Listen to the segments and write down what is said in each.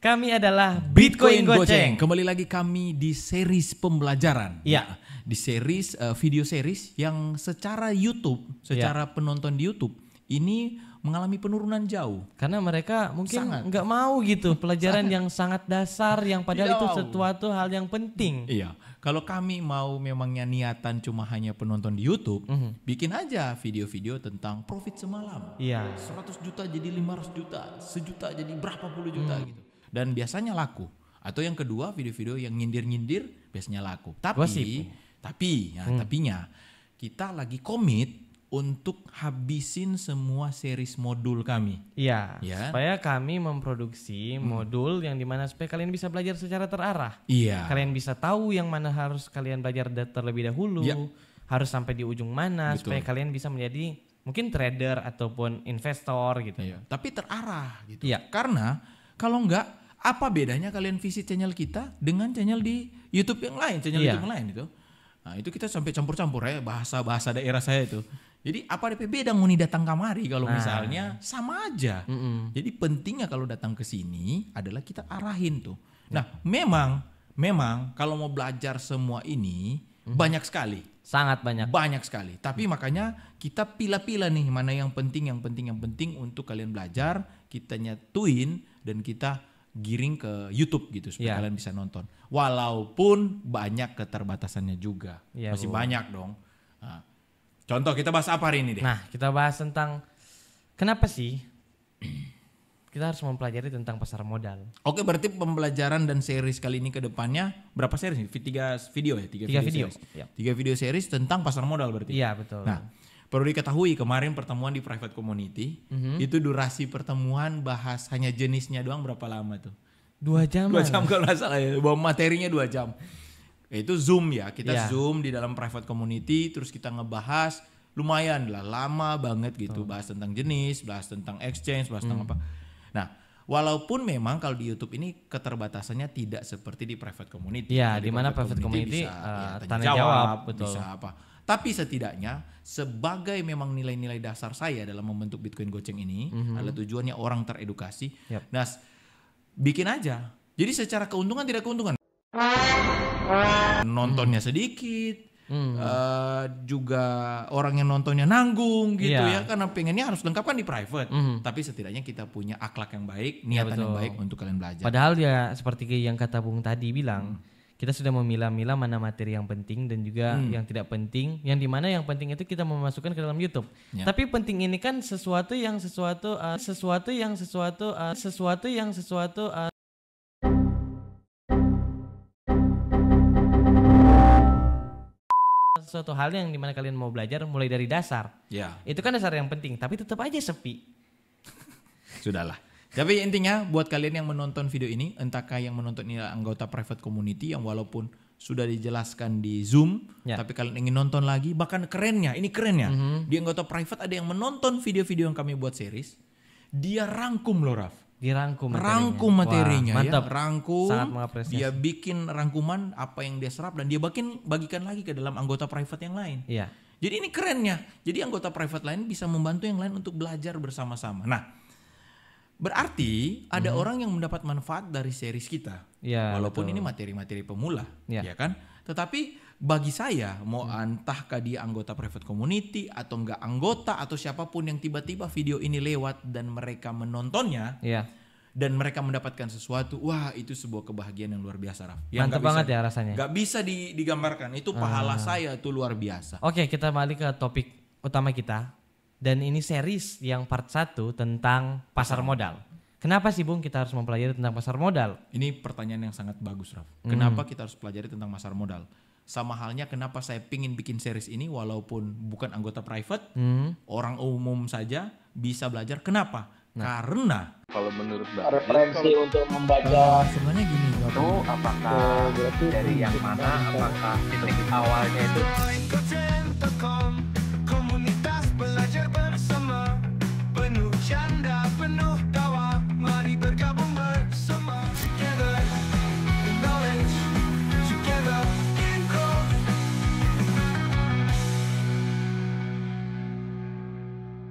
Kami adalah Bitcoin Goceng. Kembali lagi kami di series pembelajaran. Iya. Di series video series yang secara YouTube, secara penonton di YouTube ini mengalami penurunan jauh. Karena mereka mungkin nggak mau gitu pelajaran yang sangat dasar, yang padahal itu sesuatu hal yang penting. Iya. Kalau kami mau memangnya niatan cuma hanya penonton di YouTube, bikin aja video-video tentang profit semalam. Iya. 100 juta jadi 500 juta, sejuta jadi berapa puluh juta gitu. Dan biasanya laku. Atau yang kedua video-video yang nyindir-nyindir biasanya laku. Tapinya kita lagi komit untuk habisin semua series modul kami. Iya, supaya kami memproduksi modul yang dimana supaya kalian bisa belajar secara terarah. Iya. Kalian bisa tahu yang mana harus kalian belajar terlebih dahulu, harus sampai di ujung mana. Betul. Supaya kalian bisa menjadi mungkin trader ataupun investor gitu. Iya. Tapi terarah gitu. Iya. Karena kalau enggak, apa bedanya kalian visit channel kita dengan channel di YouTube yang lain, channel YouTube yang lain itu. Nah itu kita sampai campur-campur ya bahasa-bahasa daerah saya itu. Jadi apa DP beda ngoni datang kamari kalau misalnya sama aja. Jadi pentingnya kalau datang ke sini adalah kita arahin tuh. Nah memang kalau mau belajar semua ini banyak sekali. Sangat banyak. Banyak sekali. Tapi makanya kita pilih-pilih nih mana yang penting untuk kalian belajar. Kita nyatuin dan kita giring ke YouTube gitu supaya kalian bisa nonton. Walaupun banyak keterbatasannya juga. Masih banyak dong. Nah, contoh kita bahas apa hari ini deh? Nah kita bahas tentang kenapa sih kita harus mempelajari tentang pasar modal. Oke, berarti pembelajaran dan series kali ini ke depannya berapa series nih? 3 video ya? 3 video. Ya. 3 video series tentang pasar modal berarti? Iya betul. Nah perlu diketahui kemarin pertemuan di private community itu durasi pertemuan bahas hanya jenisnya doang berapa lama tuh? 2 jam. 2 jam kalau nggak salah ya, bawa materinya 2 jam. Itu Zoom ya, kita Zoom di dalam private community terus kita ngebahas lumayan lah lama banget gitu, bahas tentang jenis, bahas tentang exchange, bahas tentang apa. Nah, walaupun memang kalau di YouTube ini keterbatasannya tidak seperti di private community. Iya, di mana private community bisa tanya jawab, betul. Bisa apa. Tapi setidaknya sebagai memang nilai-nilai dasar saya dalam membentuk Bitcoin Goceng ini adalah tujuannya orang teredukasi. Nah, bikin aja. Jadi secara keuntungan tidak keuntungan. Nontonnya sedikit, juga orang yang nontonnya nanggung gitu ya, karena pengennya harus lengkap kan di private. Tapi setidaknya kita punya akhlak yang baik, niatan yang baik untuk kalian belajar. Padahal ya seperti yang kata Bung tadi bilang, kita sudah memilah-milah mana materi yang penting dan juga yang tidak penting, yang dimana yang penting itu kita memasukkan ke dalam YouTube. Tapi penting ini kan sesuatu yang suatu hal yang dimana kalian mau belajar mulai dari dasar. Itu kan dasar yang penting, tapi tetap aja sepi. Sudahlah. Tapi intinya buat kalian yang menonton video ini, entahkah yang menonton ini anggota private community yang walaupun sudah dijelaskan di Zoom, tapi kalian ingin nonton lagi, bahkan kerennya, ini kerennya, di anggota private ada yang menonton video-video yang kami buat series, dia rangkum loh Raf. Dirangkum materinya. Wah, mantap. Ya, rangkum, sangat mengapresiasi. Dia bikin rangkuman apa yang dia serap dan dia bagikan lagi ke dalam anggota private yang lain. Iya. Jadi ini kerennya, jadi anggota private lain bisa membantu yang lain untuk belajar bersama-sama. Nah, berarti ada orang yang mendapat manfaat dari series kita, walaupun ini materi-materi pemula, ya kan? Tetapi bagi saya, mau entahkah dia anggota private community atau enggak anggota atau siapapun yang tiba-tiba video ini lewat dan mereka menontonnya, dan mereka mendapatkan sesuatu, wah itu sebuah kebahagiaan yang luar biasa, Raf. Mantap banget ya rasanya. Gak bisa digambarkan, itu pahala saya itu luar biasa. Oke, kita balik ke topik utama kita. Dan ini series yang part 1 tentang pasar modal. Kenapa sih Bung kita harus mempelajari tentang pasar modal? Ini pertanyaan yang sangat bagus, Raf. Kenapa kita harus pelajari tentang pasar modal? Sama halnya kenapa saya pingin bikin series ini walaupun bukan anggota private, orang umum saja bisa belajar. Kenapa? Karena kalau menurut Mbak referensi untuk membaca sebenarnya gini, itu apakah dari yang mana, apakah titik awalnya itu belajar bersama, penuh canda, penuh tawa, mari bergabung bersama. Together in knowledge, together in growth.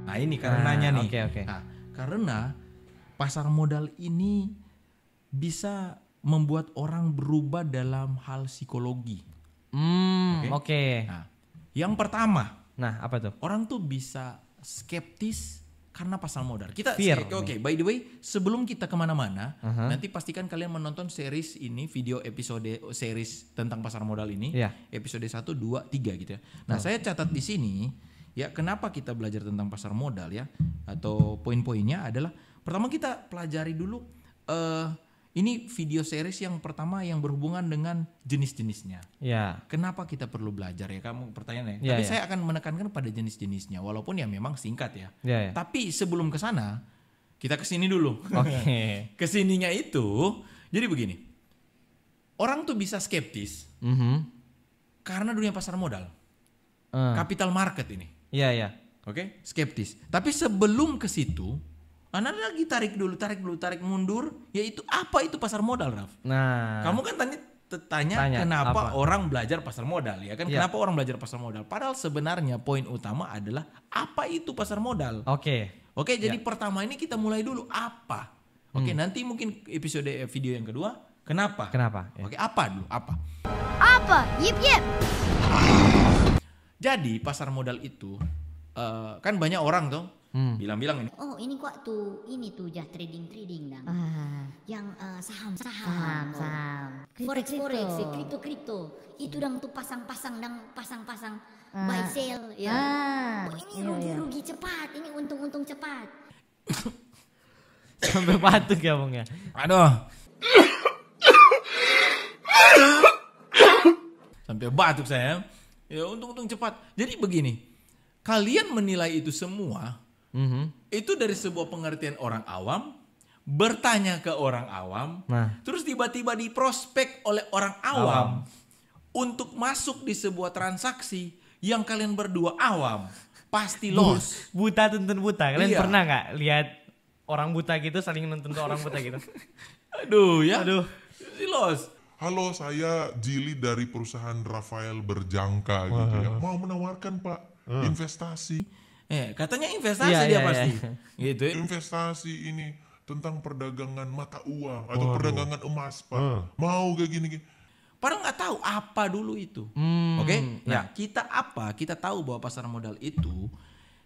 Nah ini karenanya nih. Oke. Nah, karena pasar modal ini bisa membuat orang berubah dalam hal psikologi. Oke. Nah, yang pertama, apa tuh? orang tuh bisa skeptis karena pasar modal. Kita Fear. by the way, sebelum kita kemana-mana, nanti pastikan kalian menonton series ini, video episode series tentang pasar modal ini, episode 1, 2, 3 gitu ya. Nah, saya catat di sini, ya kenapa kita belajar tentang pasar modal ya, atau poin-poinnya adalah, pertama kita pelajari dulu, ini video series yang pertama yang berhubungan dengan jenis-jenisnya. Ya. Kenapa kita perlu belajar ya? Kamu pertanyaannya. Tapi saya akan menekankan pada jenis-jenisnya. Walaupun ya memang singkat ya. Tapi sebelum ke sana, kita kesini dulu. Oke. Kesininya itu, jadi begini. Orang tuh bisa skeptis karena dunia pasar modal, capital market ini. Iya. Oke, skeptis. Tapi sebelum ke situ, Anda lagi tarik mundur, yaitu apa itu pasar modal, Raf? Nah, kamu kan tanya kenapa orang belajar pasar modal, ya kan? Kenapa orang belajar pasar modal? Padahal sebenarnya poin utama adalah apa itu pasar modal. Oke, jadi pertama ini kita mulai dulu apa. Oke, nanti mungkin episode video yang kedua, kenapa? Oke, apa dulu? Apa? Yip. Jadi pasar modal itu kan banyak orang tuh bilang-bilang ini. Oh, ini kok tuh, ini tuh jah trading dang. Yang saham. Forex, kripto. Itu dang tuh pasang-pasang buy sell ya. Oh, ini rugi cepat, ini untung cepat. Sampai batuk ya, Bang ya. Aduh. Sampai batuk saya. Ya untung cepat. Jadi begini. Kalian menilai itu semua itu dari sebuah pengertian orang awam, bertanya ke orang awam, terus tiba-tiba diprospek oleh orang awam untuk masuk di sebuah transaksi yang kalian berdua awam, pasti loss. Buta tuntun buta. Kalian pernah nggak lihat orang buta gitu saling nuntun orang buta gitu? Aduh, pasti loss. Halo, saya Jili dari perusahaan Rafael Berjangka gitu ya. Mau menawarkan Pak investasi. Katanya investasi dia pasti. Gitu. Investasi ini tentang perdagangan mata uang atau perdagangan emas, Pak. Mau kayak gini. Padahal nggak tahu apa dulu itu. Oke? Nah, kita tahu bahwa pasar modal itu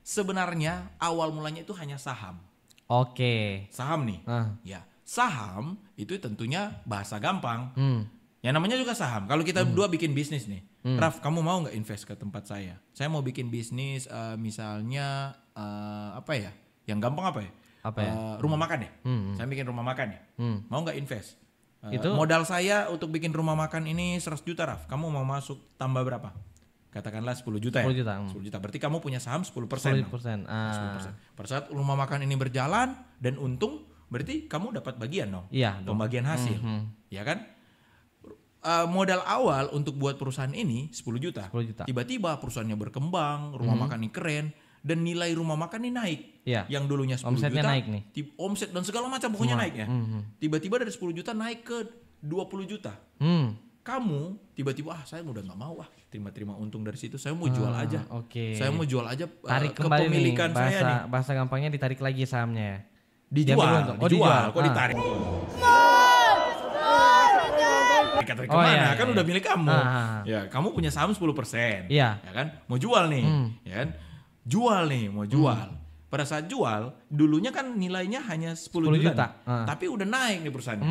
sebenarnya awal mulanya itu hanya saham. Oke. Saham nih. Ya, saham itu tentunya bahasa gampang. Yang namanya juga saham. Kalau kita berdua bikin bisnis nih, Raf, kamu mau nggak invest ke tempat saya? Saya mau bikin bisnis, misalnya apa ya? Yang gampang apa ya? Rumah makan ya. Saya bikin rumah makan ya. Mau nggak invest? Itu modal saya untuk bikin rumah makan ini 100 juta, Raf. Kamu mau masuk tambah berapa? Katakanlah 10 juta ya. 10 juta. Berarti kamu punya saham 10%. 10%. 10%. Pada saat rumah makan ini berjalan dan untung, berarti kamu dapat bagian dong. Iya. Pembagian hasil. Ya kan? Modal awal untuk buat perusahaan ini 10 juta. Tiba-tiba perusahaannya berkembang, rumah makan ini keren, dan nilai rumah makan ini naik. Yang dulunya 10 omsetnya juta, naik nih. Omset dan segala macam pokoknya naik ya. Tiba-tiba dari 10 juta naik ke 20 juta. Kamu tiba-tiba saya udah nggak mau terima untung dari situ. Saya mau jual aja. Saya mau jual aja kepemilikan saya nih. Bahasa gampangnya ditarik lagi sahamnya ya. Dijual. Kok ditarik? Ditarik kemana? Kan udah milik kamu. Ya, kamu punya saham 10%. Ya kan? Mau jual nih. Ya kan? Mau jual. Pada saat jual, dulunya kan nilainya hanya 10 juta. Tapi udah naik nih perusahaannya.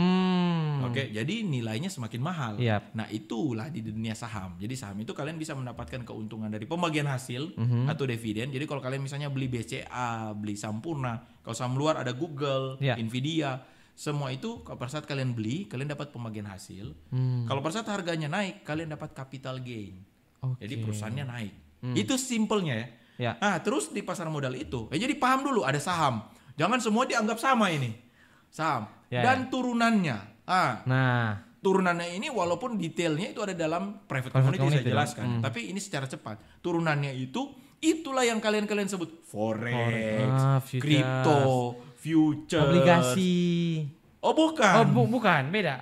Oke, jadi nilainya semakin mahal. Nah, itulah di dunia saham. Jadi saham itu kalian bisa mendapatkan keuntungan dari pembagian hasil atau dividen. Jadi kalau kalian misalnya beli BCA, beli Sampurna, kalau saham luar ada Google, Nvidia, semua itu pada saat kalian beli, kalian dapat pembagian hasil. Kalau pada saat harganya naik, kalian dapat capital gain. Jadi perusahaannya naik. Itu simpelnya ya. Nah, terus di pasar modal itu, jadi paham dulu ada saham. Jangan semua dianggap sama ini. Saham. Dan turunannya. Turunannya ini walaupun detailnya itu ada dalam private community saya jelaskan. Tapi ini secara cepat. Turunannya itulah yang kalian sebut forex, kripto, future, obligasi. Oh bukan. Bukan, beda.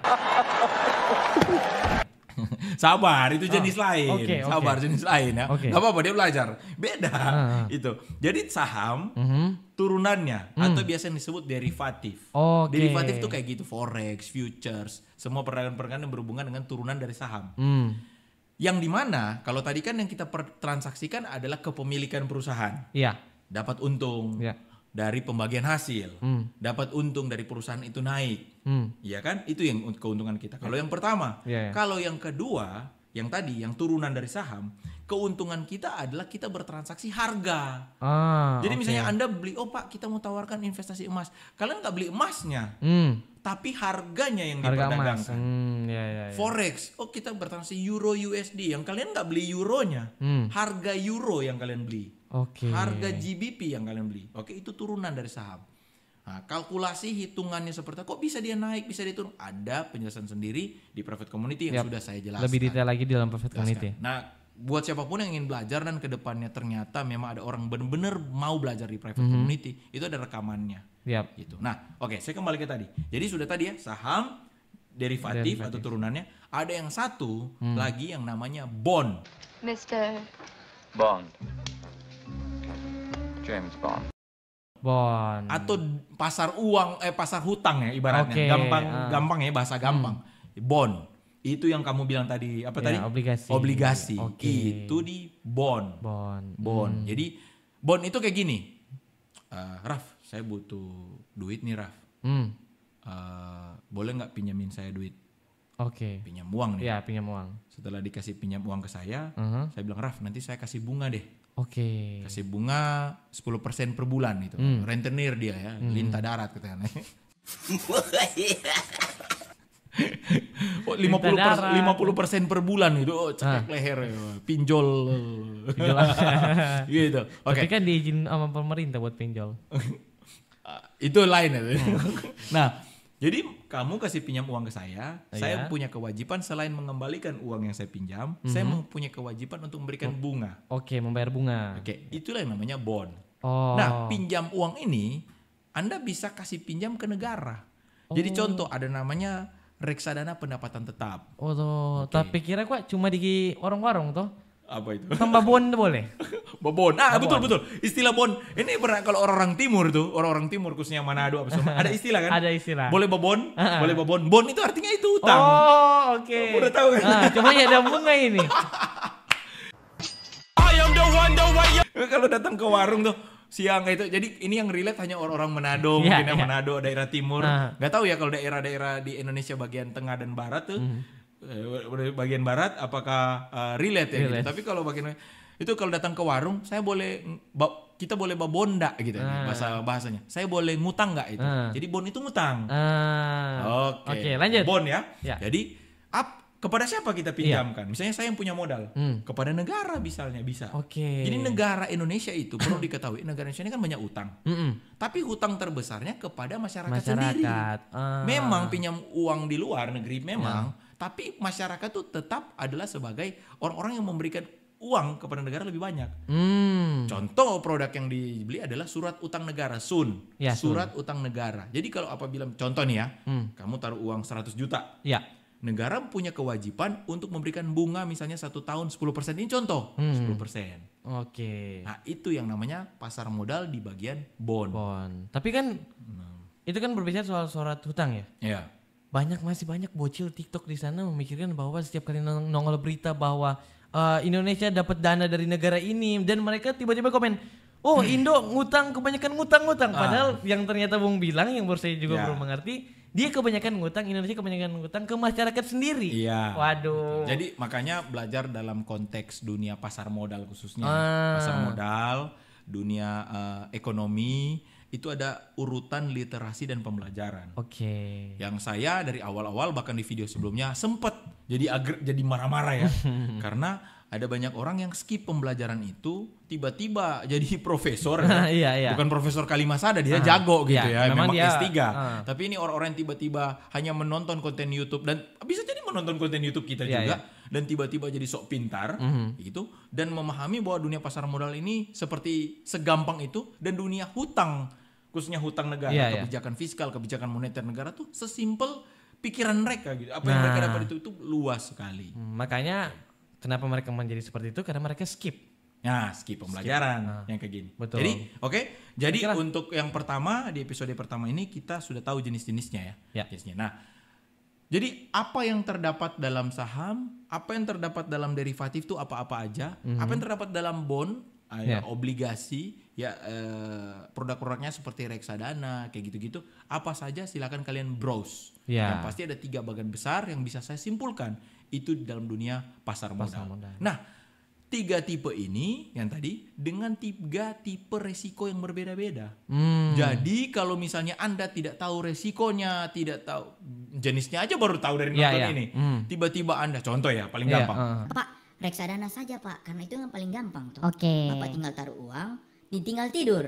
Sabar, itu jenis lain. Oke. Sabar, jenis lain ya. Oke. Gak apa-apa, dia belajar. Beda itu. Jadi saham turunannya atau biasanya disebut derivatif. Oke. Derivatif tuh kayak gitu, forex, futures, semua perdagangan-perdagangan yang berhubungan dengan turunan dari saham. Yang dimana kalau tadi kan yang kita transaksikan adalah kepemilikan perusahaan. Iya. Dapat untung dari pembagian hasil, dapat untung dari perusahaan itu naik. Iya kan? Itu yang keuntungan kita. Kalau yang pertama, kalau yang kedua, yang tadi yang turunan dari saham, keuntungan kita adalah kita bertransaksi harga. Jadi misalnya Anda beli, oh Pak, kita mau tawarkan investasi emas. Kalian nggak beli emasnya, tapi harganya yang diperdagangkan. Forex, oh kita bertransaksi euro USD, yang kalian nggak beli euronya, harga euro yang kalian beli. Harga GBP yang kalian beli. Itu turunan dari saham. Nah, kalkulasi hitungannya seperti kok bisa dia naik, bisa dia turun. Ada penjelasan sendiri di Private Community yang sudah saya jelaskan. Lebih detail lagi di dalam Private Community. Nah, buat siapapun yang ingin belajar dan kedepannya ternyata memang ada orang benar-benar mau belajar di Private Community, itu ada rekamannya. Gitu. Nah, saya kembali ke tadi. Jadi sudah tadi ya, saham, derivatif atau turunannya. Ada yang satu lagi yang namanya bond. Mr. Bond. James Bond. Bond. Atau pasar uang, pasar hutang ya ibaratnya. Gampang ya, bahasa gampang. Bond. Itu yang kamu bilang tadi, apa tadi? Obligasi. Itu di bond. Bond. Jadi bond itu kayak gini. Raf, saya butuh duit nih Raf. Boleh nggak pinjamin saya duit? Pinjam uang nih. Iya, pinjam uang. Setelah dikasih pinjam uang ke saya bilang Raf, nanti saya kasih bunga deh. Kasih bunga 10% per bulan itu. Rentenir dia ya, lintah darat katanya. 50% per bulan itu, cekek leher, pinjol. Gitu. Tapi kan diizin sama pemerintah buat pinjol. Itu lain ya. Nah, jadi kamu kasih pinjam uang ke saya punya kewajiban selain mengembalikan uang yang saya pinjam, saya mempunyai kewajiban untuk memberikan bunga. Membayar bunga. Itulah yang namanya bond. Nah, pinjam uang ini Anda bisa kasih pinjam ke negara. Jadi contoh ada namanya reksadana pendapatan tetap. Tapi kira kok cuma di warung-warung toh? Apa itu? Tambah bond boleh? Bond. Betul. Istilah bond. Ini pernah kalau orang timur tuh, orang timur khususnya Manado apa semua, ada istilah kan? Ada istilah. Boleh babon, boleh babon. Bond itu artinya itu utang. Udah tahu kan? Cuma ya ada bunga ini. Kalau datang ke warung tuh siang itu. Jadi ini yang relate hanya orang-orang Manado, mungkin yang Manado, daerah timur. Gak tahu ya kalau daerah-daerah di Indonesia bagian tengah dan barat tuh. Bagian barat apakah relate ya gitu. Tapi kalau bagian itu kalau datang ke warung kita boleh babon enggak gitu bahasanya. Saya boleh ngutang enggak itu. Jadi bond itu ngutang. Oke, lanjut. Bond ya. Jadi kepada siapa kita pinjamkan? Misalnya saya yang punya modal, kepada negara misalnya bisa. Jadi negara Indonesia itu perlu diketahui, negara Indonesia ini kan banyak utang. Tapi hutang terbesarnya kepada masyarakat sendiri. Memang pinjam uang di luar negeri memang, tapi masyarakat itu tetap adalah sebagai orang-orang yang memberikan uang kepada negara lebih banyak. Contoh produk yang dibeli adalah surat utang negara, SUN. Surat utang negara. Jadi kalau apabila contoh nih ya, kamu taruh uang 100 juta. Negara punya kewajiban untuk memberikan bunga misalnya 1 tahun 10%. Ini contoh 10%. Nah itu yang namanya pasar modal di bagian bond. Tapi kan itu kan berbicara soal surat hutang ya. Iya. Masih banyak bocil TikTok di sana memikirkan bahwa setiap kali nongol berita bahwa Indonesia dapat dana dari negara ini dan mereka tiba-tiba komen, oh Indo ngutang, kebanyakan ngutang. Padahal yang ternyata Bung bilang yang baru saya juga belum mengerti, dia kebanyakan ngutang, Indonesia kebanyakan ngutang ke masyarakat sendiri. Waduh. Jadi makanya belajar dalam konteks dunia pasar modal khususnya. Pasar modal, dunia ekonomi, itu ada urutan literasi dan pembelajaran. Yang saya dari awal-awal bahkan di video sebelumnya sempat jadi marah-marah ya. Karena ada banyak orang yang skip pembelajaran itu tiba-tiba jadi profesor. Bukan profesor Kalimasada, dia jago gitu ya. Memang dia, S3. Tapi ini orang-orang yang tiba-tiba hanya menonton konten YouTube dan bisa jadi menonton konten YouTube kita juga. Dan tiba-tiba jadi sok pintar gitu. Dan memahami bahwa dunia pasar modal ini seperti segampang itu. Dan dunia hutang, khususnya hutang negara, kebijakan fiskal, kebijakan moneter negara tuh sesimpel pikiran mereka gitu. Apa yang mereka dapat itu luas sekali. Makanya kenapa mereka menjadi seperti itu, karena mereka skip. Nah, skip pembelajaran yang kayak gini. Betul. Jadi, jadi untuk yang pertama di episode pertama ini kita sudah tahu jenis-jenisnya ya. Jenisnya. Nah, jadi apa yang terdapat dalam saham, apa yang terdapat dalam derivatif itu apa-apa aja, apa yang terdapat dalam bond, obligasi, produk-produknya seperti reksadana, kayak gitu-gitu, apa saja silakan kalian browse. Yang pasti ada 3 bagian besar yang bisa saya simpulkan itu di dalam dunia pasar modal. Nah, 3 tipe ini yang tadi dengan 3 tipe resiko yang berbeda-beda. Jadi kalau misalnya Anda tidak tahu resikonya, tidak tahu jenisnya aja baru tahu dari nonton ini. Tiba-tiba Anda, contoh ya paling gampang. Pak, reksadana saja Pak, karena itu yang paling gampang tuh. Bapak tinggal taruh uang, tinggal tidur.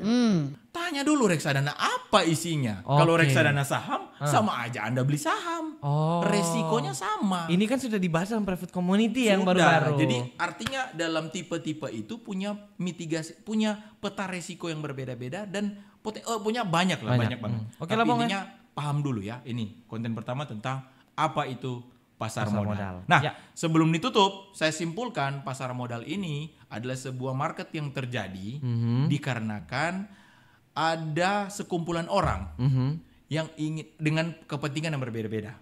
Tanya dulu reksadana apa isinya. Kalau reksadana saham, sama aja Anda beli saham. Resikonya sama. Ini kan sudah dibahas dalam private community yang baru-baru. Jadi artinya dalam tipe-tipe itu punya mitigasi, punya peta resiko yang berbeda-beda dan punya banyak banget. Tapi intinya paham dulu ya. Ini konten pertama tentang apa itu pasar modal. Nah, sebelum ditutup, saya simpulkan pasar modal ini adalah sebuah market yang terjadi dikarenakan ada sekumpulan orang yang ingin dengan kepentingan yang berbeda-beda.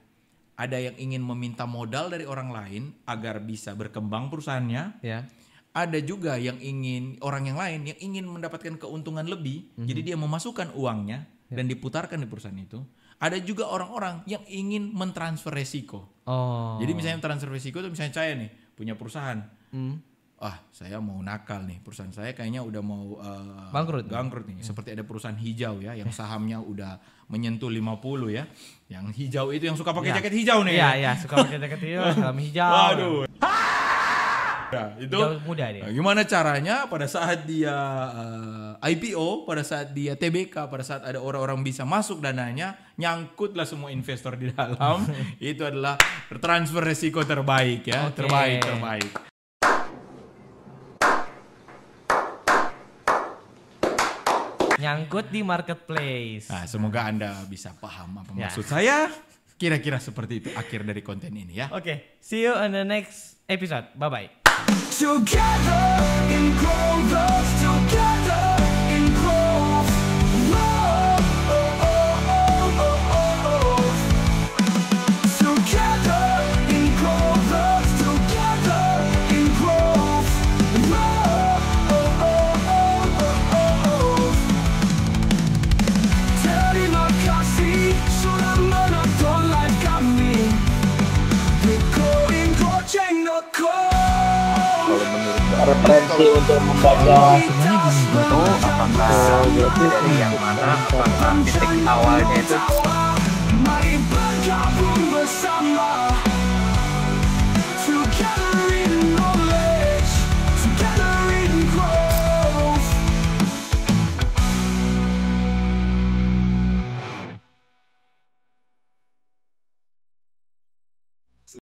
Ada yang ingin meminta modal dari orang lain agar bisa berkembang perusahaannya. Ada juga yang orang yang lain yang ingin mendapatkan keuntungan lebih. Jadi dia memasukkan uangnya dan diputarkan di perusahaan itu. Ada juga orang-orang yang ingin mentransfer resiko. Jadi misalnya transfer resiko itu misalnya saya nih punya perusahaan. Saya mau nakal nih, perusahaan saya kayaknya udah mau bangkrut nih. Seperti ada perusahaan hijau ya yang sahamnya udah menyentuh 50 ya. Yang hijau itu yang suka pakai jaket hijau nih. Iya, suka pakai jaket hijau, saham hijau. Waduh. Itu muda dia. Gimana caranya pada saat dia IPO, pada saat dia TBK, pada saat ada orang-orang bisa masuk dananya, nyangkutlah semua investor di dalam. Itu adalah transfer resiko terbaik ya. Terbaik. Nyangkut di marketplace. Nah, semoga Anda bisa paham apa maksud saya. Kira-kira seperti itu akhir dari konten ini ya. See you on the next episode. Bye-bye. Together in growth, together in growth. Together in growth, together in growth. Terima kasih sudah menonton live kami di koinggojeng.com. Referensi untuk membaca itu apakah dari yang mana, apakah titik awalnya itu mari bergabung bersama.